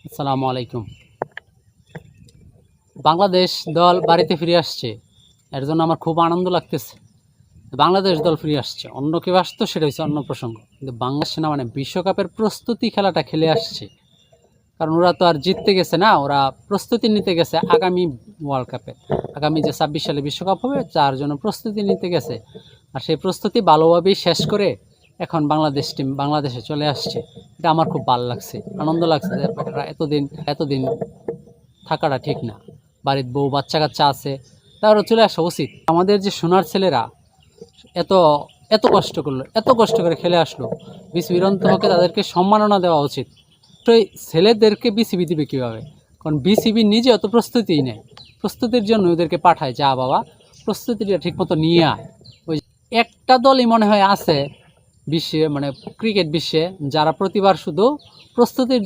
আসসালামু আলাইকুম। বাংলাদেশ দল বাড়িতে ফিরে আসছে, এর জন্য আমার খুব আনন্দ লাগতেছে। বাংলাদেশ দল ফিরে আসছে, অন্য কেউ আসতো সেটা হচ্ছে অন্য প্রসঙ্গ, কিন্তু বাংলাদেশ না মানে বিশ্বকাপের প্রস্তুতি খেলাটা খেলে আসছে। কারণ ওরা তো আর জিততে গেছে না, ওরা প্রস্তুতি নিতে গেছে আগামী ওয়ার্ল্ড কাপে, আগামী যে 26 সালে বিশ্বকাপ হবে তার জন্য প্রস্তুতি নিতে গেছে। আর সেই প্রস্তুতি ভালোভাবেই শেষ করে এখন বাংলাদেশ টিম বাংলাদেশে চলে আসছে। এটা আমার খুব ভালো লাগছে, আনন্দ লাগছে যে এতদিন এতদিন থাকাটা ঠিক না। বাড়ির বউ বাচ্চা কাচ্চা আছে, তারও চলে আসা উচিত। আমাদের যে সোনার ছেলেরা এত এত কষ্ট করলো, এত কষ্ট করে খেলে আসলো, বিসিবির অন্তপক্ষে তাদেরকে সম্মাননা দেওয়া উচিত। তো এই ছেলেদেরকে বিসিবি দিবে কীভাবে? কারণ বিসিবি নিজে অত প্রস্তুতিই নেয়, প্রস্তুতির জন্য ওদেরকে পাঠায়, যা বাবা প্রস্তুতিটা ঠিকমতো নিয়ে আয়। ওই একটা দলই মনে হয় আছে বিশ্বে, মানে ক্রিকেট বিশ্বে, যারা প্রতিবার শুধু প্রস্তুতির